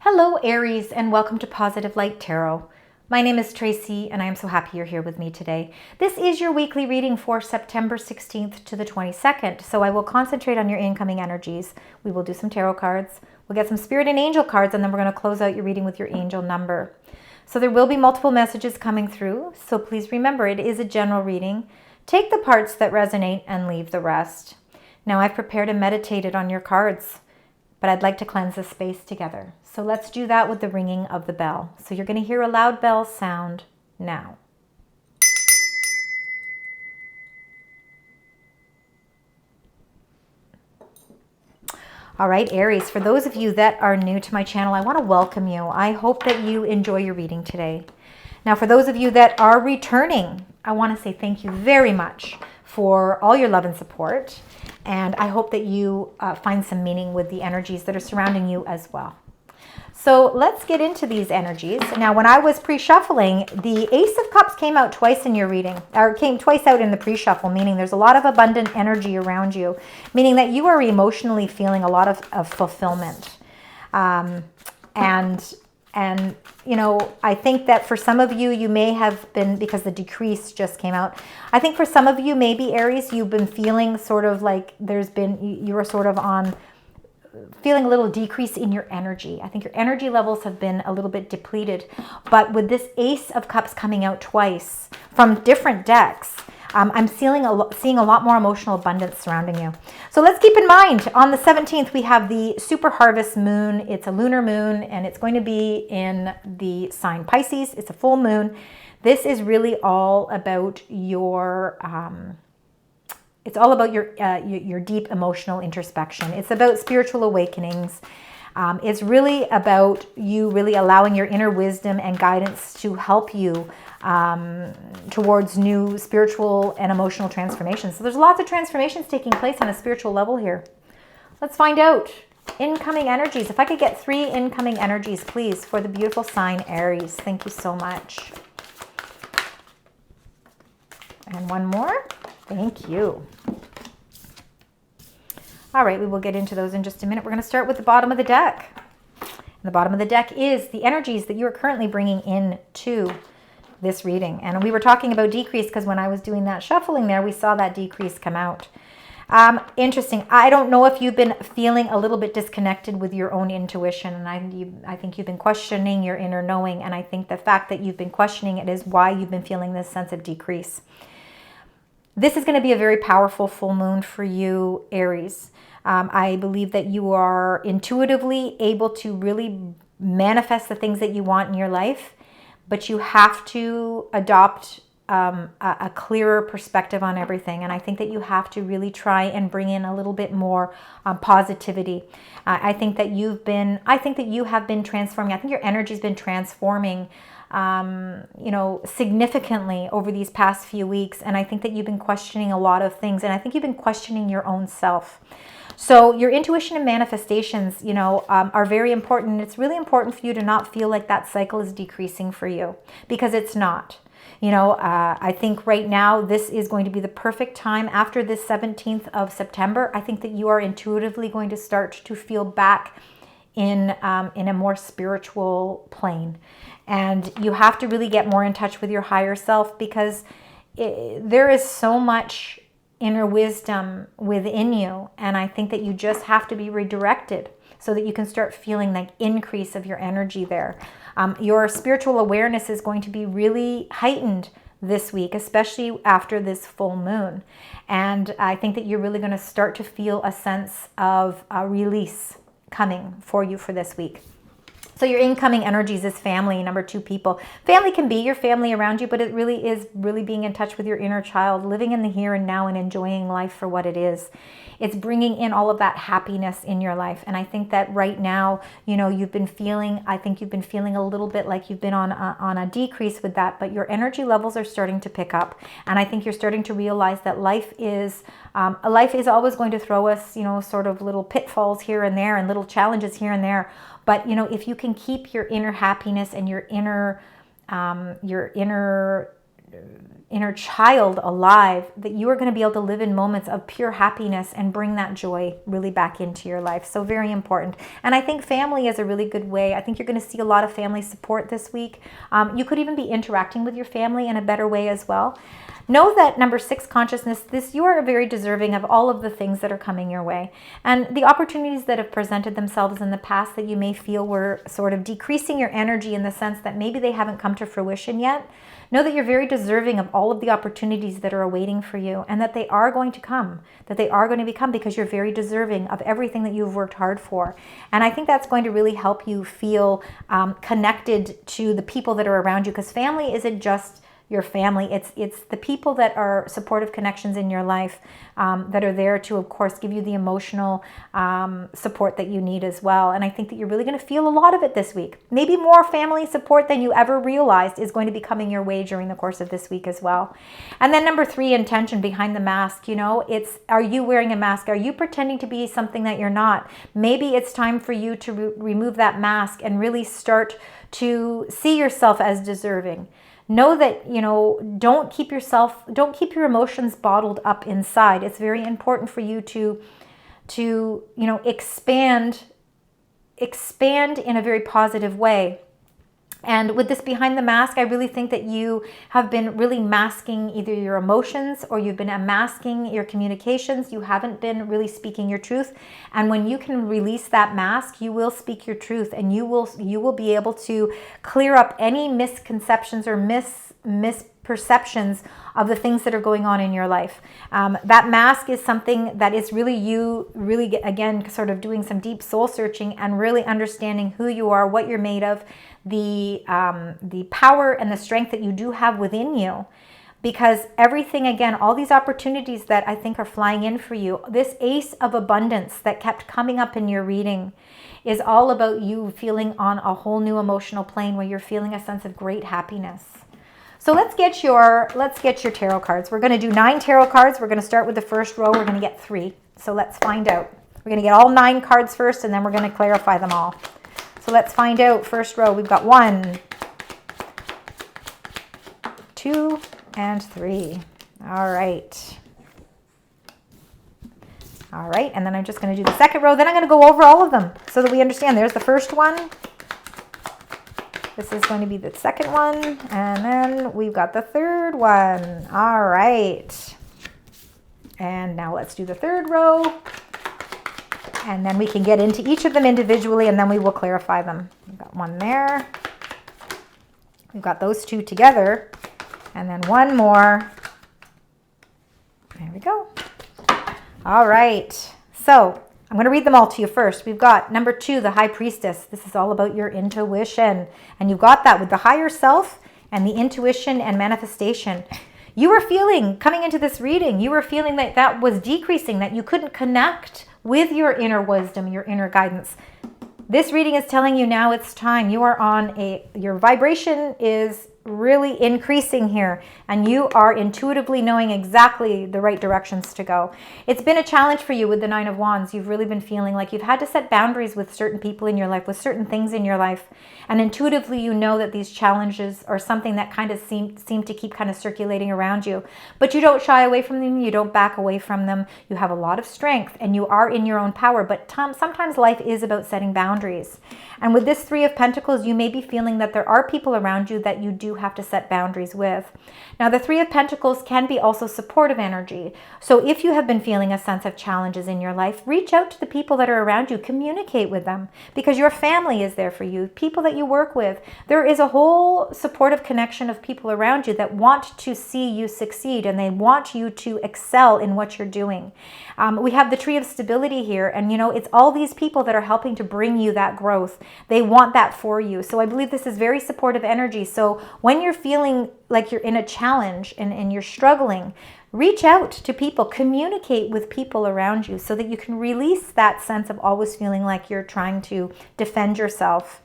Hello Aries, and welcome to Positive Light Tarot. My name is Tracy and I am so happy you're here with me today. This is your weekly reading for September 16th to the 22nd. So I will concentrate on your incoming energies. We will do some tarot cards. We'll get some spirit and angel cards, and then we're going to close out your reading with your angel number. So there will be multiple messages coming through. So please remember, it is a general reading. Take the parts that resonate and leave the rest. Now I've prepared and meditated on your cards, but I'd like to cleanse the space together. So let's do that with the ringing of the bell. So you're going to hear a loud bell sound now. All right, Aries, for those of you that are new to my channel, I want to welcome you. I hope that you enjoy your reading today. Now, for those of you that are returning, I want to say thank you very much for all your love and support. And I hope that you find some meaning with the energies that are surrounding you as well. So let's get into these energies. Now, when I was pre-shuffling, the Ace of Cups came out twice in your reading, or came twice out in the pre-shuffle, meaning there's a lot of abundant energy around you, meaning that you are emotionally feeling a lot of fulfillment. And you know, I think that for some of you, you may have been, because the decrease just came out, I think for some of you, maybe Aries, you've been feeling sort of like you were sort of on, feeling a little decrease in your energy. I think your energy levels have been a little bit depleted. But with this Ace of Cups coming out twice from different decks, I'm seeing a lot more emotional abundance surrounding you. So let's keep in mind, on the 17th, we have the super harvest moon. It's a lunar moon, and it's going to be in the sign Pisces. It's a full moon. This is really all about your... it's all about your deep emotional introspection. It's about spiritual awakenings. It's really about you really allowing your inner wisdom and guidance to help you towards new spiritual and emotional transformations. So there's lots of transformations taking place on a spiritual level here. Let's find out. Incoming energies. If I could get 3 incoming energies, please, for the beautiful sign Aries. Thank you so much. And one more. Thank you. All right, we will get into those in just a minute. We're going to start with the bottom of the deck. And the bottom of the deck is the energies that you are currently bringing into this reading. And we were talking about decrease because when I was doing that shuffling there, we saw that decrease come out. Interesting. I don't know if you've been feeling a little bit disconnected with your own intuition. And I think you've been questioning your inner knowing. And I think the fact that you've been questioning it is why you've been feeling this sense of decrease. This is going to be a very powerful full moon for you, Aries. I believe that you are intuitively able to really manifest the things that you want in your life, but you have to adopt a clearer perspective on everything. And I think that you have to really try and bring in a little bit more positivity. I think that you have been transforming. I think your energy's been transforming you know, significantly over these past few weeks. And I think that you've been questioning a lot of things. And I think you've been questioning your own self. So your intuition and manifestations, you know, are very important. It's really important for you to not feel like that cycle is decreasing for you, because it's not. You know, I think right now this is going to be the perfect time after this 17th of September. I think that you are intuitively going to start to feel back in a more spiritual plane. And you have to really get more in touch with your higher self, because there is so much inner wisdom within you. And I think that you just have to be redirected so that you can start feeling that increase of your energy there. Your spiritual awareness is going to be really heightened this week, especially after this full moon. And I think that you're really going to start to feel a sense of release coming for you for this week. So your incoming energies is family, number 2, people. Family can be your family around you, but it really is being in touch with your inner child, living in the here and now and enjoying life for what it is. It's bringing in all of that happiness in your life. And I think that right now, you know, you've been feeling a little bit like you've been on a decrease with that, but your energy levels are starting to pick up. And I think you're starting to realize that life is always going to throw us, you know, sort of little pitfalls here and there and little challenges here and there. But, you know, if you can keep your inner happiness and your inner inner child alive, that you are going to be able to live in moments of pure happiness and bring that joy really back into your life. So very important. And I think family is a really good way. I think you're going to see a lot of family support this week. You could even be interacting with your family in a better way as well. Know that number 6 consciousness, you are very deserving of all of the things that are coming your way. And the opportunities that have presented themselves in the past that you may feel were sort of decreasing your energy in the sense that maybe they haven't come to fruition yet. Know that you're very deserving of all of the opportunities that are awaiting for you, and that they are going to come, that they are going to become, because you're very deserving of everything that you've worked hard for. And I think that's going to really help you feel connected to the people that are around you, because family isn't just your family. It's the people that are supportive connections in your life that are there to, of course, give you the emotional support that you need as well. And I think that you're really going to feel a lot of it this week. Maybe more family support than you ever realized is going to be coming your way during the course of this week as well. And then number 3, intention behind the mask. You know, are you wearing a mask? Are you pretending to be something that you're not? Maybe it's time for you to remove that mask and really start to see yourself as deserving. Know that, you know, don't keep your emotions bottled up inside. It's very important for you to you know, expand in a very positive way. And with this behind the mask, I really think that you have been really masking either your emotions, or you've been masking your communications. You haven't been really speaking your truth. And when you can release that mask, you will speak your truth, and you will be able to clear up any misconceptions or misperceptions of the things that are going on in your life. That mask is something that is really you, really, again, sort of doing some deep soul searching and really understanding who you are, what you're made of, the power and the strength that you do have within you. Because everything, again, all these opportunities that I think are flying in for you, this ace of abundance that kept coming up in your reading, is all about you feeling on a whole new emotional plane where you're feeling a sense of great happiness. So let's get your tarot cards. We're going to do 9 tarot cards. We're going to start with the first row. We're going to get 3. So let's find out. We're going to get all 9 cards first, and then we're going to clarify them all. So let's find out. First row, we've got 1, 2, and 3. All right. All right, and then I'm just going to do the second row. Then I'm going to go over all of them so that we understand. There's the first one. This is going to be the second one, and then we've got the third one. All right. And now let's do the third row. And then we can get into each of them individually, and then we will clarify them. We've got one there. We've got those 2 together, and then one more. There we go. All right. So I'm going to read them all to you first. We've got number 2, the High Priestess. This is all about your intuition. And you've got that with the higher self and the intuition and manifestation. You were feeling, coming into this reading, you were feeling that that was decreasing, that you couldn't connect with your inner wisdom, your inner guidance. This reading is telling you now it's time. You are on your vibration is really increasing here, and you are intuitively knowing exactly the right directions to go. It's been a challenge for you with the 9 of Wands. You've really been feeling like you've had to set boundaries with certain people in your life, with certain things in your life, and intuitively you know that these challenges are something that kind of seem to keep kind of circulating around you, but you don't shy away from them, you don't back away from them. You have a lot of strength and you are in your own power, but sometimes life is about setting boundaries. And with this 3 of Pentacles, you may be feeling that there are people around you that you do have to set boundaries with. Now, the 3 of Pentacles can be also supportive energy. So if you have been feeling a sense of challenges in your life, reach out to the people that are around you, communicate with them, because your family is there for you, people that you work with. There is a whole supportive connection of people around you that want to see you succeed, and they want you to excel in what you're doing. We have the Tree of Stability here, and you know, it's all these people that are helping to bring you that growth. They want that for you. So I believe this is very supportive energy. So when you're feeling like you're in a challenge and you're struggling, reach out to people, communicate with people around you so that you can release that sense of always feeling like you're trying to defend yourself.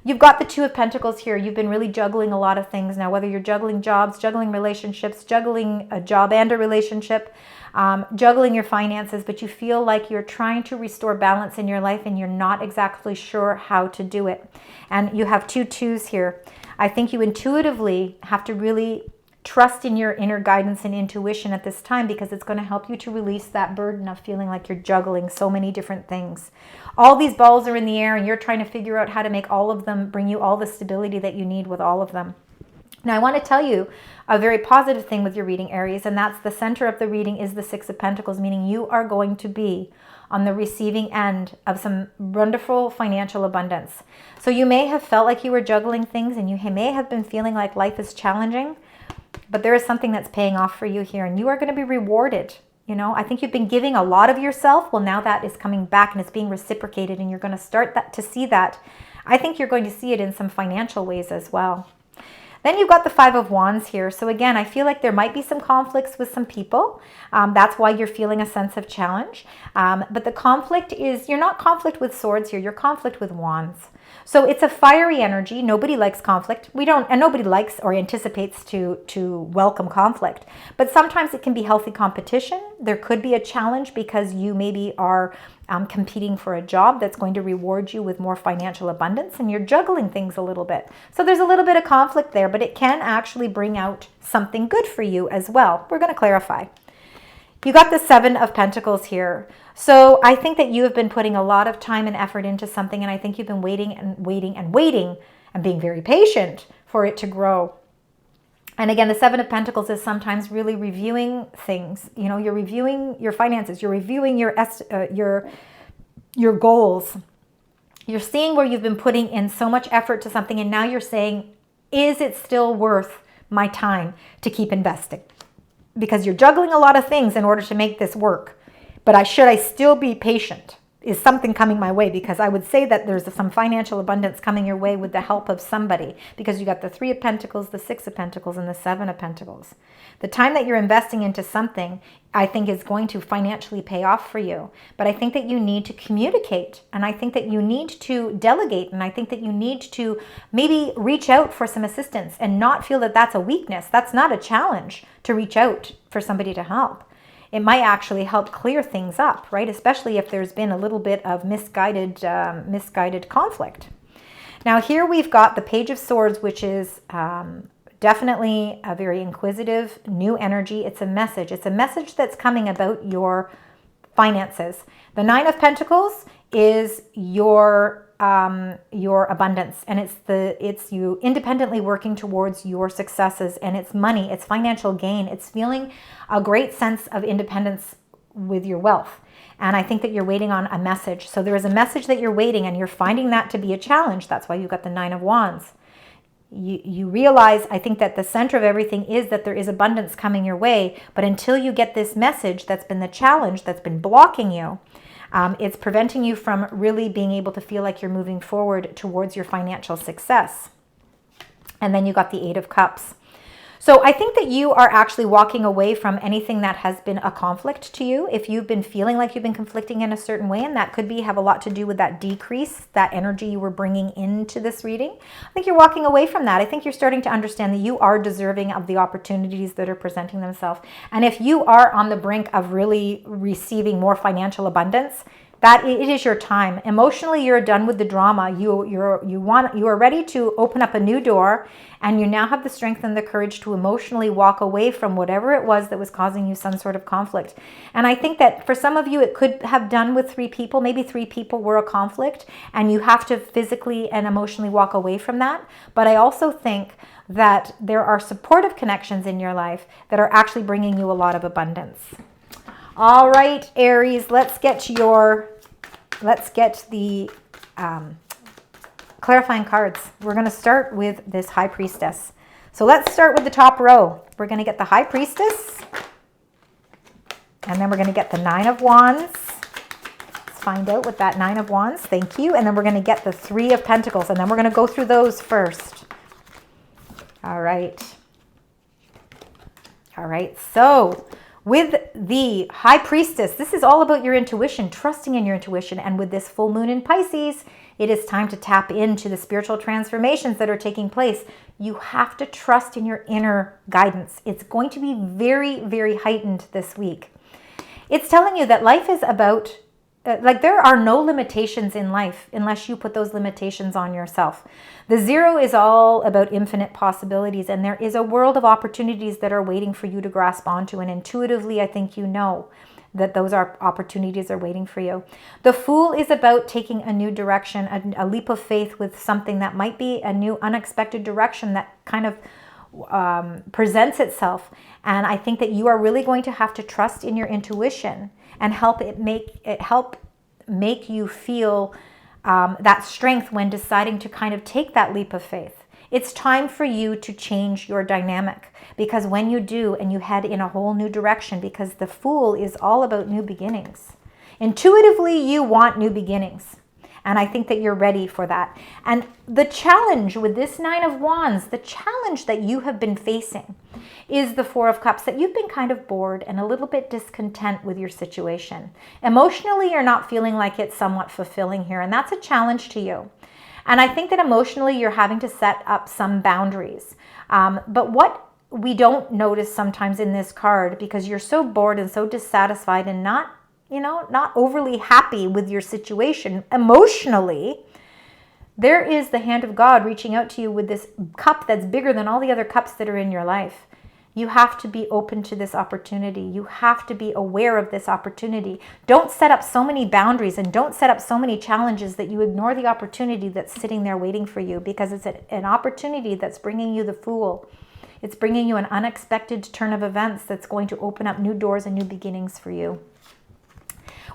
You've got the 2 of Pentacles here. You've been really juggling a lot of things now, whether you're juggling jobs, juggling relationships, juggling a job and a relationship, juggling your finances, but you feel like you're trying to restore balance in your life and you're not exactly sure how to do it. And you have 2 2s here. I think you intuitively have to really trust in your inner guidance and intuition at this time, because it's going to help you to release that burden of feeling like you're juggling so many different things. All these balls are in the air and you're trying to figure out how to make all of them bring you all the stability that you need with all of them. Now, I want to tell you a very positive thing with your reading, Aries, and that's the center of the reading is the Six of Pentacles, meaning you are going to be on the receiving end of some wonderful financial abundance. So you may have felt like you were juggling things and you may have been feeling like life is challenging, but there is something that's paying off for you here and you are going to be rewarded. You know, I think you've been giving a lot of yourself. Well, now that is coming back and it's being reciprocated and you're going to start to see that. I think you're going to see it in some financial ways as well. Then you've got the Five of Wands here. So again, I feel like there might be some conflicts with some people. That's why you're feeling a sense of challenge. But the conflict is, you're not conflict with swords here, you're conflict with wands. So it's a fiery energy. Nobody likes conflict. And nobody likes or anticipates to welcome conflict. But sometimes it can be healthy competition. There could be a challenge because you maybe are competing for a job that's going to reward you with more financial abundance, and you're juggling things a little bit. So there's a little bit of conflict there, but it can actually bring out something good for you as well. We're going to clarify. You got the Seven of Pentacles here. So I think that you have been putting a lot of time and effort into something, and I think you've been waiting and waiting and waiting and being very patient for it to grow. And again, the Seven of Pentacles is sometimes really reviewing things. You know, you're reviewing your finances, you're reviewing your goals. You're seeing where you've been putting in so much effort to something, and now you're saying, is it still worth my time to keep investing? Because you're juggling a lot of things in order to make this work. But should I still be patient? Is something coming my way? Because I would say that there's some financial abundance coming your way with the help of somebody, because you got the Three of Pentacles, the Six of Pentacles, and the Seven of Pentacles. The time that you're investing into something, I think, is going to financially pay off for you. But I think that you need to communicate, and I think that you need to delegate, and I think that you need to maybe reach out for some assistance and not feel that that's a weakness. That's not a challenge to reach out for somebody to help. It might actually help clear things up, right? Especially if there's been a little bit of misguided conflict. Now here we've got the Page of Swords, which is definitely a very inquisitive new energy. It's a message. It's a message that's coming about your finances. The Nine of Pentacles is your abundance, and it's you independently working towards your successes, and it's money, it's financial gain, it's feeling a great sense of independence with your wealth. And I think that you're waiting on a message. So there is a message that you're waiting, and you're finding that to be a challenge. That's why you got the Nine of Wands. You realize, I think, that the center of everything is that there is abundance coming your way, but until you get this message, that's been the challenge that's been blocking you. It's preventing you from really being able to feel like you're moving forward towards your financial success. And then you got the Eight of Cups. So I think that you are actually walking away from anything that has been a conflict to you. If you've been feeling like you've been conflicting in a certain way, and that could have a lot to do with that decrease, that energy you were bringing into this reading, I think you're walking away from that. I think you're starting to understand that you are deserving of the opportunities that are presenting themselves. And if you are on the brink of really receiving more financial abundance, that it is your time. Emotionally, you're done with the drama. You are ready to open up a new door, and you now have the strength and the courage to emotionally walk away from whatever it was that was causing you some sort of conflict. And I think that for some of you, it could have done with 3 people. Maybe 3 people were a conflict, and you have to physically and emotionally walk away from that. But I also think that there are supportive connections in your life that are actually bringing you a lot of abundance. All right, Aries, let's get the clarifying cards. We're going to start with this High Priestess. So let's start with the top row. We're going to get the High Priestess, and then we're going to get the Nine of Wands. Let's find out what that Nine of Wands, thank you. And then we're going to get the Three of Pentacles, and then we're going to go through those first. All right. All right, so with the High Priestess, this is all about your intuition, trusting in your intuition. And with this full moon in Pisces, it is time to tap into the spiritual transformations that are taking place. You have to trust in your inner guidance. It's going to be very, very heightened this week. It's telling you that life is about like there are no limitations in life unless you put those limitations on yourself. The 0 is all about infinite possibilities, and there is a world of opportunities that are waiting for you to grasp onto. And intuitively, I think you know that those opportunities are waiting for you. The Fool is about taking a new direction, a leap of faith with something that might be a new unexpected direction that kind of presents itself. And I think that you are really going to have to trust in your intuition and help make you feel that strength when deciding to kind of take that leap of faith. It's time for you to change your dynamic, because when you do and you head in a whole new direction, because the Fool is all about new beginnings. Intuitively, you want new beginnings. And I think that you're ready for that. And the challenge with this 9 of Wands, the challenge that you have been facing is the 4 of Cups, that you've been kind of bored and a little bit discontent with your situation. Emotionally, you're not feeling like it's somewhat fulfilling here, and that's a challenge to you. And I think that emotionally, you're having to set up some boundaries. But what we don't notice sometimes in this card, because you're so bored and so dissatisfied and not overly happy with your situation emotionally, there is the hand of God reaching out to you with this cup that's bigger than all the other cups that are in your life. You have to be open to this opportunity. You have to be aware of this opportunity. Don't set up so many boundaries and don't set up so many challenges that you ignore the opportunity that's sitting there waiting for you, because it's an opportunity that's bringing you the Fool. It's bringing you an unexpected turn of events that's going to open up new doors and new beginnings for you.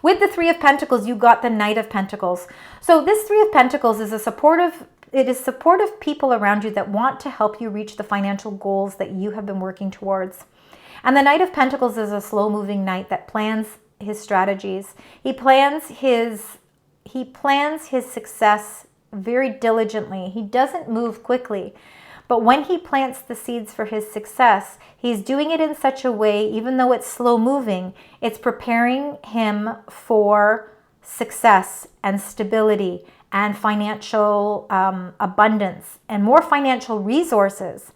With the 3 of Pentacles, you got the Knight of Pentacles. So this 3 of Pentacles is supportive people around you that want to help you reach the financial goals that you have been working towards. And the Knight of Pentacles is a slow-moving knight that plans his strategies. He plans his success very diligently. He doesn't move quickly. But when he plants the seeds for his success, he's doing it in such a way, even though it's slow moving, it's preparing him for success and stability and financial abundance and more financial resources.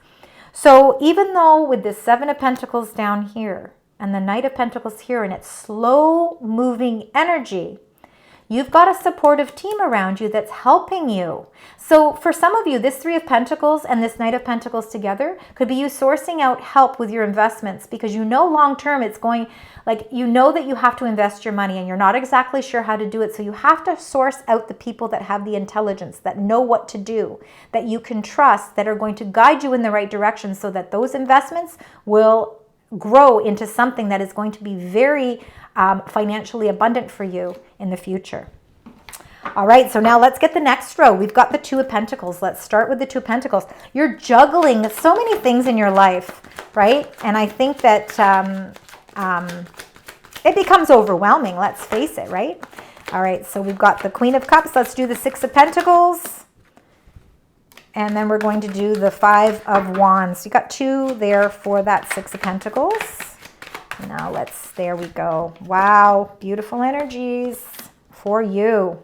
So even though with the 7 of Pentacles down here and the Knight of Pentacles here, and it's slow moving energy, you've got a supportive team around you that's helping you. So for some of you, this 3 of Pentacles and this Knight of Pentacles together could be you sourcing out help with your investments, because you know long term it's going, like, you know that you have to invest your money and you're not exactly sure how to do it. So you have to source out the people that have the intelligence, that know what to do, that you can trust, that are going to guide you in the right direction, so that those investments will grow into something that is going to be very financially abundant for you in the future. All right, so now let's get the next row. We've got the 2 of Pentacles. Let's start with the 2 of Pentacles. You're juggling so many things in your life, right? And I think that it becomes overwhelming, let's face it, right? All right, so we've got the Queen of Cups. Let's do the 6 of Pentacles. And then we're going to do the 5 of Wands. You got 2 there for that 6 of Pentacles. Now there we go. Wow, beautiful energies for you.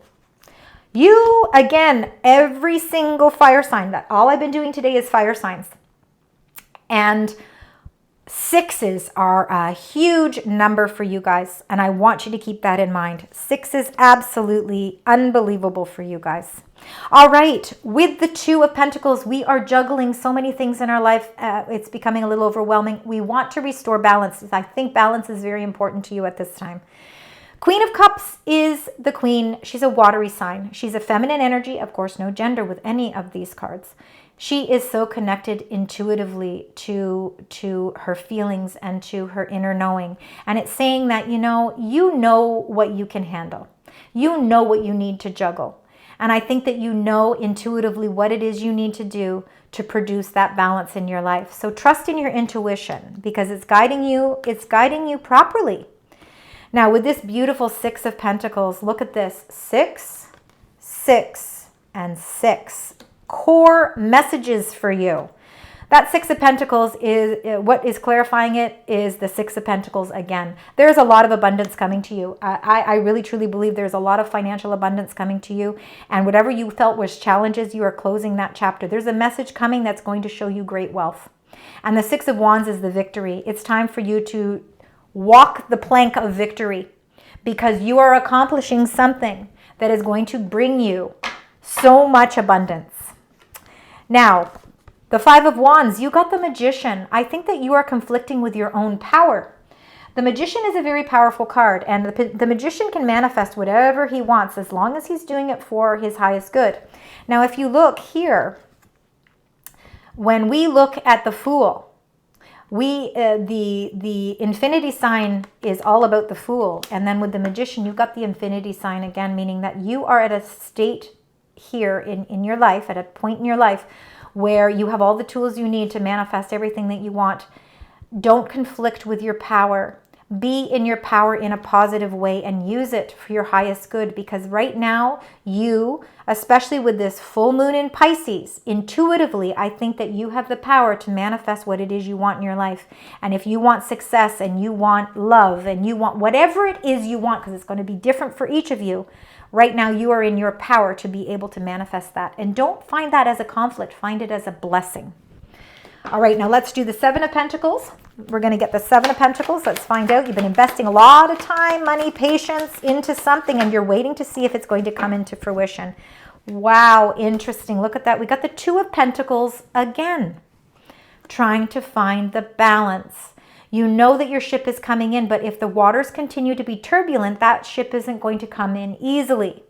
You, again, every single fire sign, that all I've been doing today is fire signs. And 6s are a huge number for you guys, and I want you to keep that in mind. 6 is absolutely unbelievable for you guys. All right, with the 2 of Pentacles, we are juggling so many things in our life. It's becoming a little overwhelming. We want to restore balance. I think balance is very important to you at this time. Queen of Cups is the queen. She's a watery sign. She's a feminine energy. Of course, no gender with any of these cards. She is so connected intuitively to her feelings and to her inner knowing. And it's saying that, you know what you can handle. You know what you need to juggle. And I think that you know intuitively what it is you need to do to produce that balance in your life. So trust in your intuition, because it's guiding you properly. Now with this beautiful 6 of Pentacles, look at this. 6, 6, and 6. Core messages for you. That 6 of Pentacles is what is clarifying it is the 6 of Pentacles again. There's a lot of abundance coming to you. I really truly believe there's a lot of financial abundance coming to you, and whatever you felt was challenges, you are closing that chapter. There's a message coming that's going to show you great wealth. And the 6 of Wands is the victory. It's time for you to walk the plank of victory, because you are accomplishing something that is going to bring you so much abundance. Now, the Five of Wands, you got the Magician. I think that you are conflicting with your own power. The Magician is a very powerful card, and the Magician can manifest whatever he wants as long as he's doing it for his highest good. Now, if you look here, when we look at the Fool, the infinity sign is all about the Fool, and then with the Magician, you've got the infinity sign again, meaning that you are at a state here in your life, at a point in your life where you have all the tools you need to manifest everything that you want. Don't conflict with your power. Be in your power in a positive way and use it for your highest good, because right now you, especially with this full moon in Pisces, intuitively, I think that you have the power to manifest what it is you want in your life. And if you want success and you want love and you want whatever it is you want, because it's going to be different for each of you, right now you are in your power to be able to manifest that. And don't find that as a conflict. Find it as a blessing. All right, now let's do the Seven of Pentacles. We're going to get the Seven of Pentacles. Let's find out. You've been investing a lot of time, money, patience into something, and you're waiting to see if it's going to come into fruition. Wow, interesting. Look at that. We got the Two of Pentacles again, trying to find the balance. You know that your ship is coming in, but if the waters continue to be turbulent, that ship isn't going to come in easily.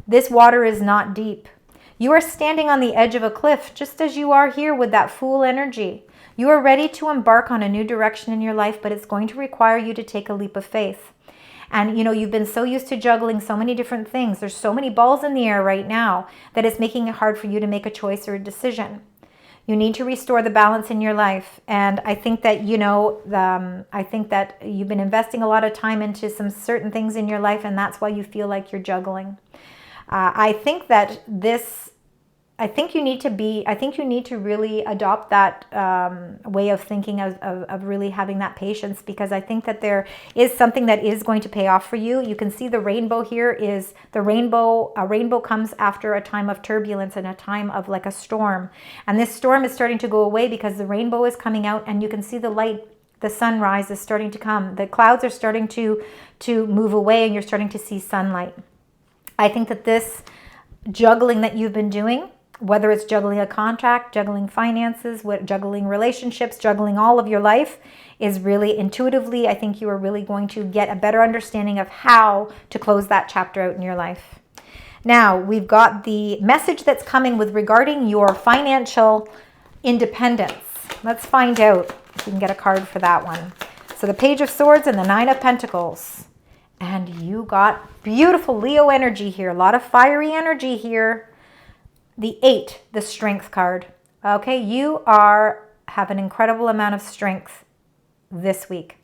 This water is not deep. You are standing on the edge of a cliff, just as you are here with that Fool energy. You are ready to embark on a new direction in your life, but it's going to require you to take a leap of faith. And, you know, you've been so used to juggling so many different things. There's so many balls in the air right now that it's making it hard for you to make a choice or a decision. You need to restore the balance in your life. And I think that, you know, I think that you've been investing a lot of time into some certain things in your life, and that's why you feel like you're juggling. I think you need to really adopt that way of thinking of really having that patience, because I think that there is something that is going to pay off for you. You can see the rainbow here is the rainbow. A rainbow comes after a time of turbulence and a time of like a storm. And this storm is starting to go away because the rainbow is coming out, and you can see the light. The sunrise is starting to come. The clouds are starting to move away, and you're starting to see sunlight. I think that this juggling that you've been doing, whether it's juggling a contract, juggling finances, juggling relationships, juggling all of your life, is really intuitively, I think you are really going to get a better understanding of how to close that chapter out in your life. Now, we've got the message that's coming with regarding your financial independence. Let's find out if we can get a card for that one. So the Page of Swords and the Nine of Pentacles. And you got beautiful Leo energy here. A lot of fiery energy here. The 8, the Strength card. Okay, you have an incredible amount of strength this week.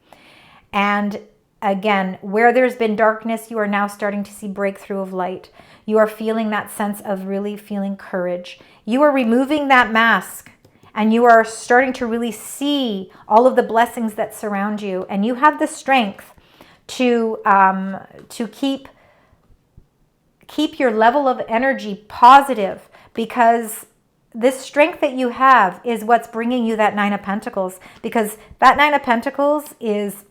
And again, where there's been darkness, you are now starting to see breakthrough of light. You are feeling that sense of really feeling courage. You are removing that mask, and you are starting to really see all of the blessings that surround you. And you have the strength to keep your level of energy positive, because this strength that you have is what's bringing you that Nine of Pentacles, because that Nine of Pentacles is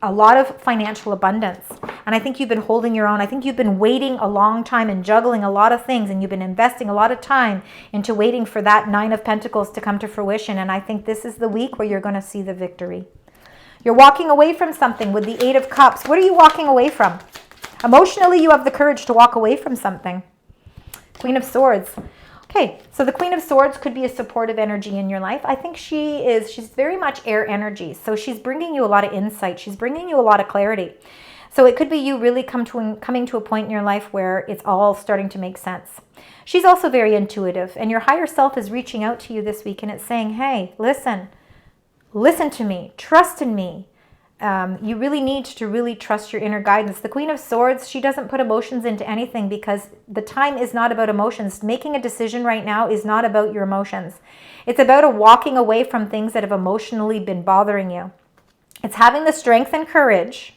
a lot of financial abundance. And I think you've been holding your own. I think you've been waiting a long time and juggling a lot of things, and you've been investing a lot of time into waiting for that Nine of Pentacles to come to fruition. And I think this is the week where you're going to see the victory. You're walking away from something with the Eight of Cups. What are you walking away from? Emotionally, you have the courage to walk away from something. Queen of Swords. Okay, so the Queen of Swords could be a supportive energy in your life. I think she's very much air energy. So she's bringing you a lot of insight. She's bringing you a lot of clarity. So it could be you really coming to a point in your life where it's all starting to make sense. She's also very intuitive, and your higher self is reaching out to you this week, and it's saying, hey, listen to me, trust in me. You really need to really trust your inner guidance. The Queen of Swords, she doesn't put emotions into anything, because the time is not about emotions. Making a decision right now is not about your emotions. It's about a walking away from things that have emotionally been bothering you. It's having the strength and courage,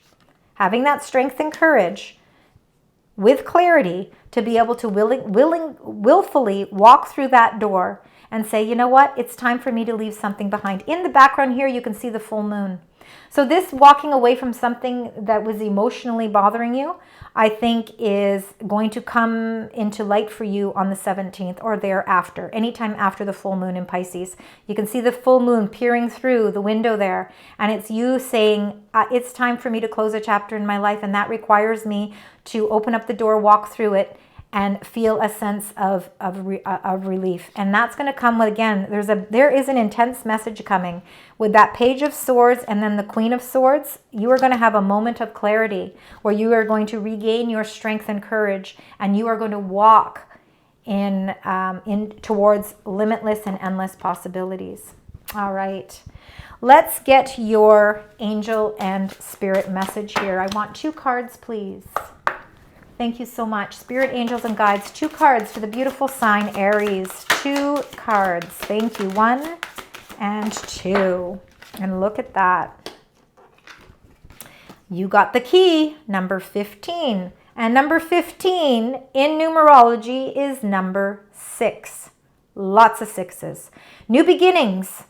with clarity to be able to willfully walk through that door and say, you know what, it's time for me to leave something behind. In the background here, you can see the full moon. So this walking away from something that was emotionally bothering you, I think is going to come into light for you on the 17th or thereafter, anytime after the full moon in Pisces. You can see the full moon peering through the window there, and it's you saying, it's time for me to close a chapter in my life, and that requires me to open up the door, walk through it, and feel a sense of relief. And that's going to come with, again, there is an intense message coming with that Page of Swords and then the Queen of Swords. You are going to have a moment of clarity where you are going to regain your strength and courage, and you are going to walk in towards limitless and endless possibilities. All right. Let's get your angel and spirit message here. I want 2 cards, please. Thank you so much. Spirit, angels, and guides. 2 cards for the beautiful sign Aries. 2 cards. Thank you. 1 and 2. And look at that. You got the key, number 15. And number 15 in numerology is number 6. Lots of 6s. New beginnings.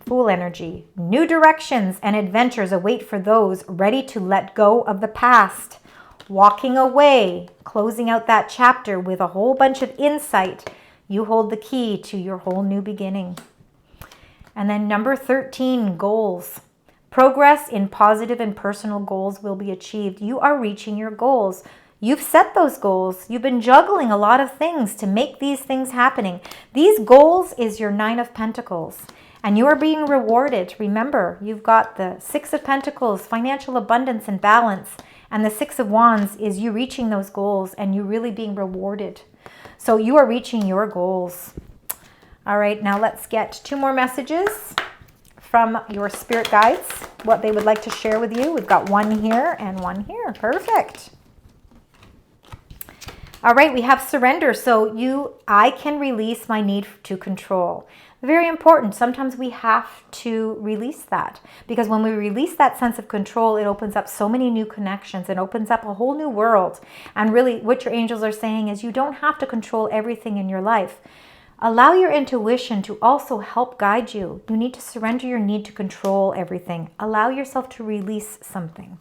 Fool energy. New directions and adventures await for those ready to let go of the past. Walking away, closing out that chapter with a whole bunch of insight. You hold the key to your whole new beginning. And then number 13, goals. Progress in positive and personal goals will be achieved. You are reaching your goals. You've set those goals. You've been juggling a lot of things to make these things happening. These goals is your 9 of Pentacles. And you are being rewarded. Remember, you've got the 6 of Pentacles, financial abundance and balance. And the 6 of Wands is you reaching those goals and you really being rewarded. So you are reaching your goals. All right, now let's get 2 more messages from your spirit guides, what they would like to share with you. We've got 1 here and 1 here. Perfect. All right, we have surrender. So I can release my need to control. Very important. Sometimes we have to release that, because when we release that sense of control, it opens up so many new connections. It opens up a whole new world. And really what your angels are saying is you don't have to control everything in your life. Allow your intuition to also help guide you. You need to surrender your need to control everything. Allow yourself to release something.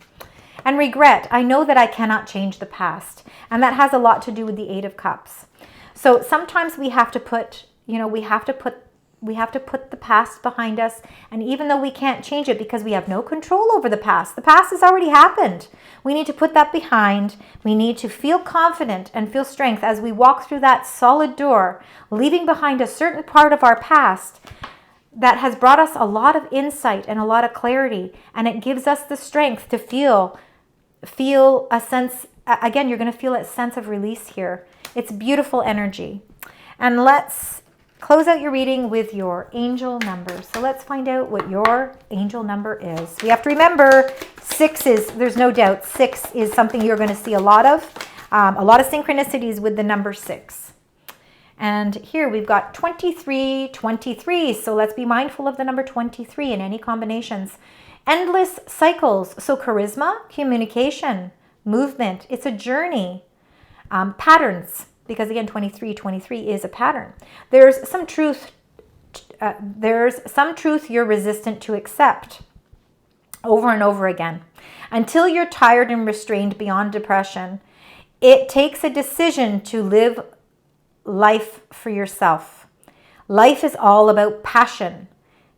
And regret. I know that I cannot change the past. And that has a lot to do with the 8 of Cups. So sometimes we have to put, we have to put the past behind us. And even though we can't change it because we have no control over the past has already happened. We need to put that behind. We need to feel confident and feel strength as we walk through that solid door, leaving behind a certain part of our past that has brought us a lot of insight and a lot of clarity. And it gives us the strength to feel a sense, again, you're going to feel a sense of release here. It's beautiful energy. And let's close out your reading with your angel number. So let's find out what your angel number is. We have to remember 6 is, there's no doubt, 6 is something you're going to see a lot of synchronicities with the number 6. And here we've got 23, 23. So let's be mindful of the number 23 in any combinations. Endless cycles. So charisma, communication, movement. It's a journey. Patterns. Because again, 23 is a pattern. There's some truth you're resistant to accept over and over again. Until you're tired and restrained beyond depression, it takes a decision to live life for yourself. Life is all about passion.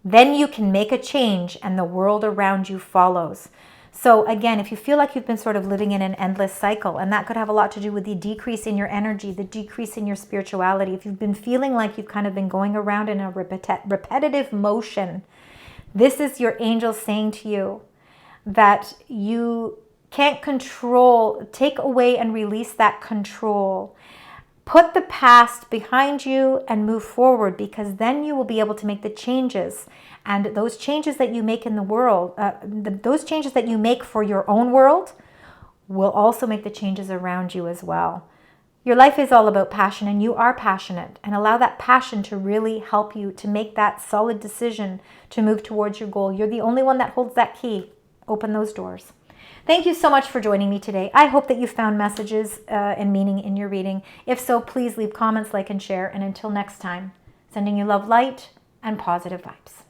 Then you can make a change and the world around you follows. So again, if you feel like you've been sort of living in an endless cycle, and that could have a lot to do with the decrease in your energy, the decrease in your spirituality, if you've been feeling like you've kind of been going around in a repetitive motion, this is your angel saying to you that you can't control, take away and release that control. Put the past behind you and move forward, because then you will be able to make the changes. And those changes that you make in the world, those changes that you make for your own world will also make the changes around you as well. Your life is all about passion, and you are passionate. And allow that passion to really help you to make that solid decision to move towards your goal. You're the only one that holds that key. Open those doors. Thank you so much for joining me today. I hope that you found messages and meaning in your reading. If so, please leave comments, like, and share. And until next time, sending you love, light, and positive vibes.